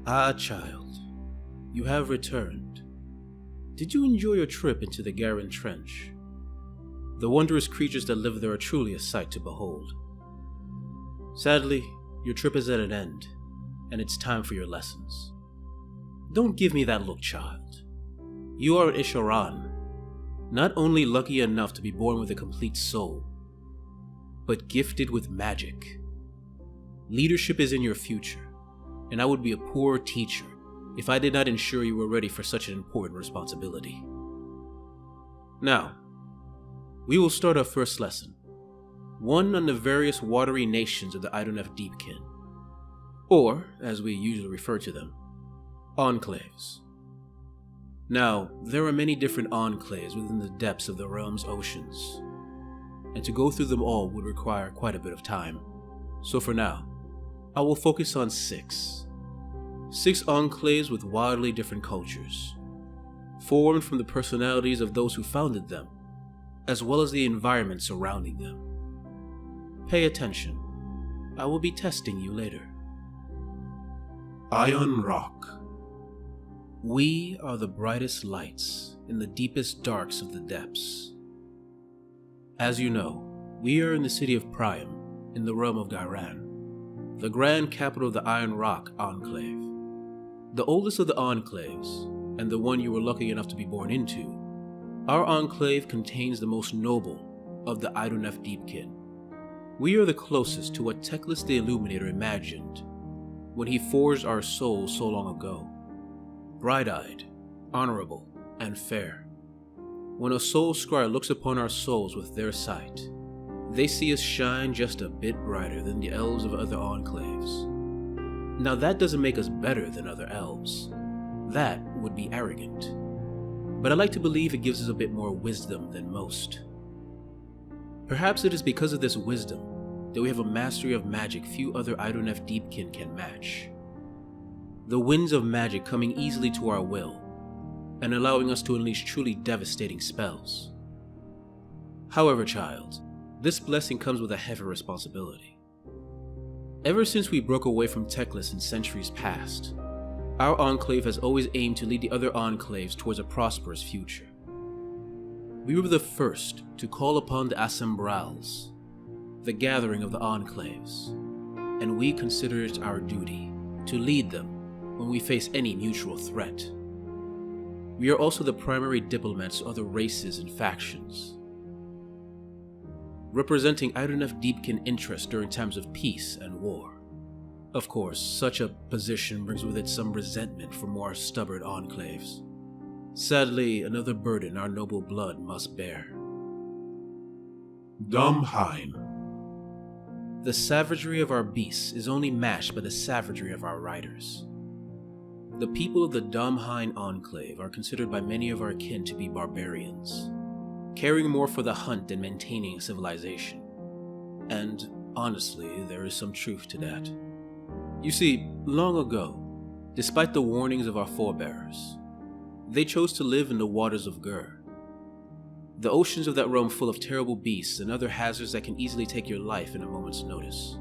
Ah, child, you have returned. Did you enjoy your trip into the Garin Trench? The wondrous creatures that live there are truly a sight to behold. Sadly, your trip is at an end, and it's time for your lessons. Don't give me that look, child. You are an Isharan, not only lucky enough to be born with a complete soul, but gifted with magic. Leadership is in your future, and I would be a poor teacher if I did not ensure you were ready for such an important responsibility. Now, we will start our first lesson, one on the various watery nations of the Idoneth Deepkin, or, as we usually refer to them, Enclaves. Now, there are many different Enclaves within the depths of the realm's oceans, and to go through them all would require quite a bit of time. So for now, I will focus on six Enclaves with wildly different cultures, formed from the personalities of those who founded them, as well as the environment surrounding them. Pay attention. I will be testing you later. Iron Rock. We are the brightest lights in the deepest darks of the depths. As you know, we are in the city of Priam, in the realm of Garan, the grand capital of the Iron Rock Enclave. The oldest of the Enclaves, and the one you were lucky enough to be born into, our Enclave contains the most noble of the Idoneth Deepkin. We are the closest to what Teclis the Illuminator imagined when he forged our souls so long ago. Bright-eyed, honorable, and fair. When a soul scry looks upon our souls with their sight, they see us shine just a bit brighter than the elves of other Enclaves. Now that doesn't make us better than other elves. That would be arrogant. But I like to believe it gives us a bit more wisdom than most. Perhaps it is because of this wisdom that we have a mastery of magic few other Idoneth Deepkin can match. The winds of magic coming easily to our will, and allowing us to unleash truly devastating spells. However, child, this blessing comes with a heavy responsibility. Ever since we broke away from Teclis in centuries past, our Enclave has always aimed to lead the other Enclaves towards a prosperous future. We were the first to call upon the Assembrals, the gathering of the Enclaves, and we consider it our duty to lead them when we face any mutual threat. We are also the primary diplomats to other races and factions, representing Idoneth Deepkin interests during times of peace and war. Of course, such a position brings with it some resentment from more stubborn Enclaves. Sadly, another burden our noble blood must bear. Dumbhin. The savagery of our beasts is only matched by the savagery of our riders. The people of the Dumbhin Enclave are considered by many of our kin to be barbarians, caring more for the hunt than maintaining civilization. And honestly, there is some truth to that. You see, long ago, despite the warnings of our forebears, they chose to live in the waters of Gur, the oceans of that realm full of terrible beasts and other hazards that can easily take your life in a moment's notice.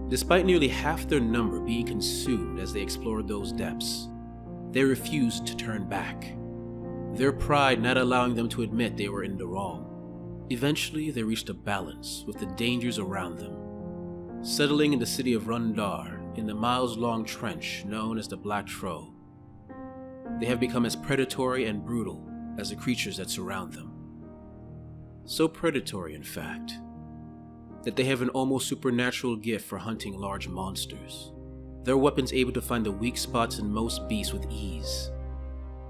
Despite nearly half their number being consumed as they explored those depths, they refused to turn back, their pride not allowing them to admit they were in the wrong. Eventually, they reached a balance with the dangers around them, settling in the city of Rundar in the miles-long trench known as the Black Troll. They have become as predatory and brutal as the creatures that surround them. So predatory, in fact, that they have an almost supernatural gift for hunting large monsters, their weapons able to find the weak spots in most beasts with ease,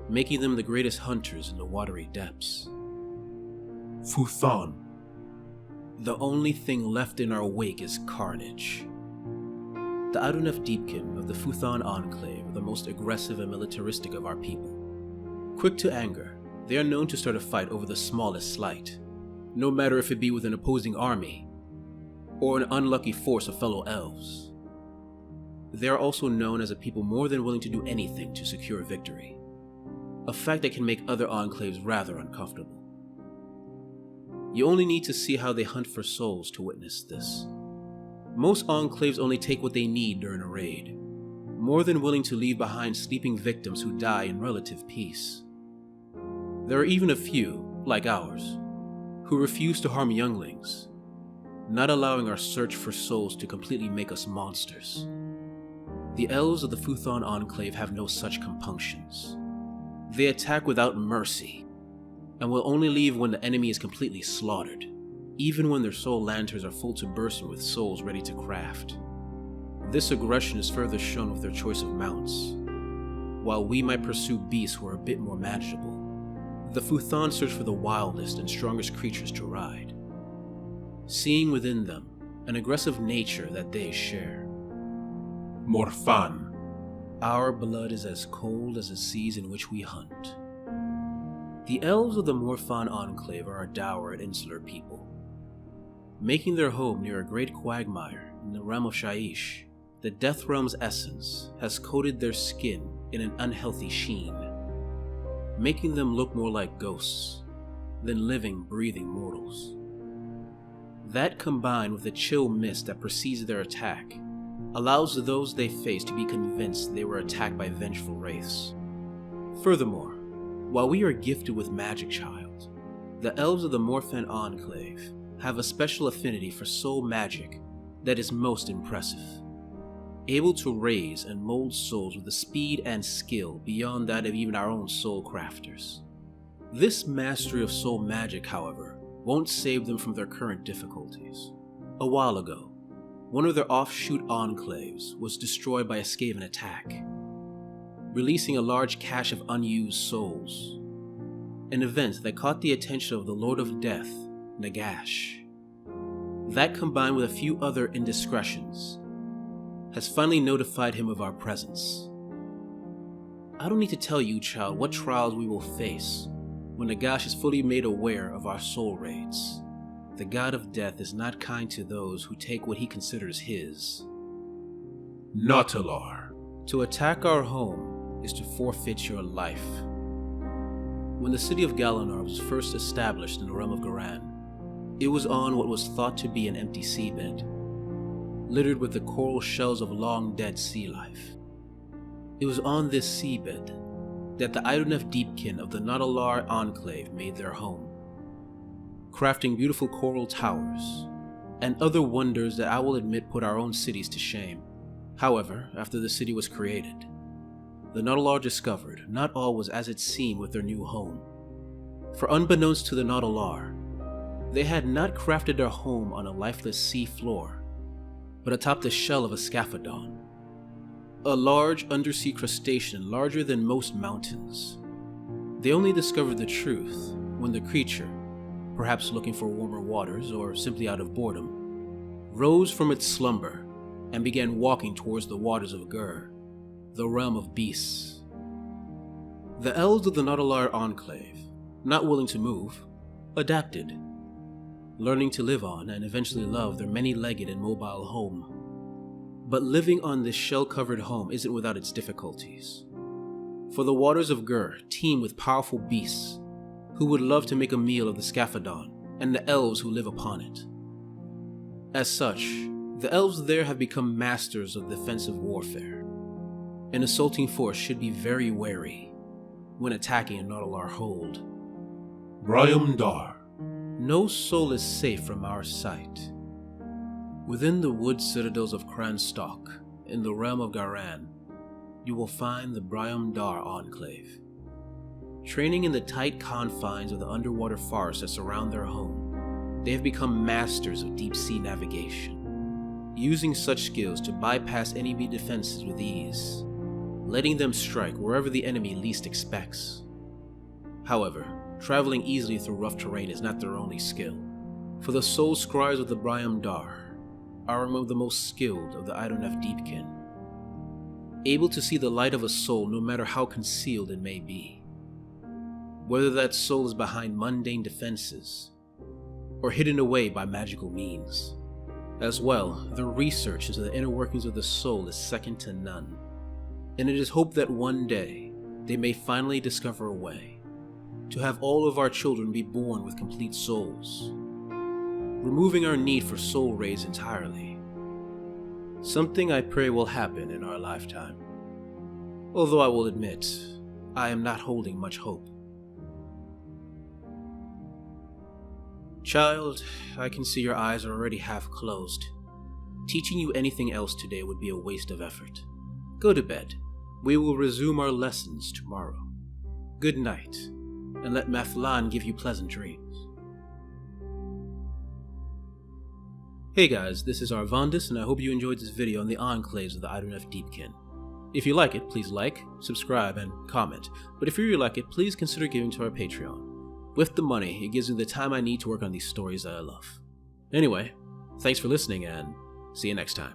making them the greatest hunters in the watery depths. Futon. The only thing left in our wake is carnage. The Idoneth Deepkin of the Futon Enclave are the most aggressive and militaristic of our people. Quick to anger, they are known to start a fight over the smallest slight, no matter if it be with an opposing army or an unlucky force of fellow elves. They are also known as a people more than willing to do anything to secure victory, a fact that can make other enclaves rather uncomfortable. You only need to see how they hunt for souls to witness this. Most enclaves only take what they need during a raid. more than willing to leave behind sleeping victims who die in relative peace. There are even a few, like ours, who refuse to harm younglings, not allowing our search for souls to completely make us monsters. The elves of the Futon Enclave have no such compunctions. They attack without mercy, and will only leave when the enemy is completely slaughtered, even when their soul lanterns are full to bursting with souls ready to craft. This aggression is further shown with their choice of mounts. While we might pursue beasts who are a bit more manageable, the Futon search for the wildest and strongest creatures to ride, seeing within them an aggressive nature that they share. Morfan. Our blood is as cold as the seas in which we hunt. The elves of the Morfan Enclave are a dour and insular people. Making their home near a great quagmire in the realm of Shaiish, the Death Realm's essence has coated their skin in an unhealthy sheen, making them look more like ghosts than living, breathing mortals. That, combined with the chill mist that precedes their attack, allows those they face to be convinced they were attacked by vengeful wraiths. Furthermore, while we are gifted with magic child, the elves of the Morfan Enclave have a special affinity for soul magic that is most impressive, able to raise and mold souls with a speed and skill beyond that of even our own soul crafters. This mastery of soul magic, however, won't save them from their current difficulties. A while ago, one of their offshoot enclaves was destroyed by a Skaven attack, releasing a large cache of unused souls, an event that caught the attention of the Lord of Death, Nagash. That, combined with a few other indiscretions, has finally notified him of our presence. I don't need to tell you, child, what trials we will face when Nagash is fully made aware of our soul raids. The god of death is not kind to those who take what he considers his. Nuttall. To attack our home is to forfeit your life. When the city of Galanar was first established in the realm of Garan, it was on what was thought to be an empty seabed, littered with the coral shells of long-dead sea life. It was on this seabed that the Idoneth Deepkin of the Nuttall Enclave made their home, crafting beautiful coral towers and other wonders that I will admit put our own cities to shame. However, after the city was created, the Nuttall discovered not all was as it seemed with their new home. For unbeknownst to the Nuttall, they had not crafted their home on a lifeless sea floor, but atop the shell of a scaphodon, a large undersea crustacean larger than most mountains. They only discovered the truth when the creature, perhaps looking for warmer waters or simply out of boredom, rose from its slumber and began walking towards the waters of Gur, the realm of beasts. The elves of the Nuttall Enclave, not willing to move, adapted, learning to live on and eventually love their many-legged and mobile home. But living on this shell-covered home isn't without its difficulties, for the waters of Gur teem with powerful beasts who would love to make a meal of the scaphodon and the elves who live upon it. As such, the elves there have become masters of defensive warfare. An assaulting force should be very wary when attacking a Nuttall hold. Braham. No soul is safe from our sight. Within the wood citadels of Cranstalk, in the realm of Garan, you will find the Braham Enclave. Training in the tight confines of the underwater forests that surround their home, they have become masters of deep-sea navigation, using such skills to bypass enemy defenses with ease, letting them strike wherever the enemy least expects. However, traveling easily through rough terrain is not their only skill, for the soul scribes of the Braham are among the most skilled of the Idoneth Deepkin, able to see the light of a soul no matter how concealed it may be. Whether that soul is behind mundane defenses, or hidden away by magical means. As well, their research into the inner workings of the soul is second to none, and it is hoped that one day they may finally discover a way to have all of our children be born with complete souls, removing our need for soul raids entirely. Something I pray will happen in our lifetime. Although I will admit, I am not holding much hope. Child, I can see your eyes are already half closed. Teaching you anything else today would be a waste of effort. Go to bed. We will resume our lessons tomorrow. Good night, and let Mathlan give you pleasant dreams. Hey guys, this is Arvandus, and I hope you enjoyed this video on the Enclaves of the Idoneth Deepkin. If you like it, please like, subscribe, and comment. But if you really like it, please consider giving to our Patreon. With the money, it gives me the time I need to work on these stories that I love. Anyway, thanks for listening, and see you next time.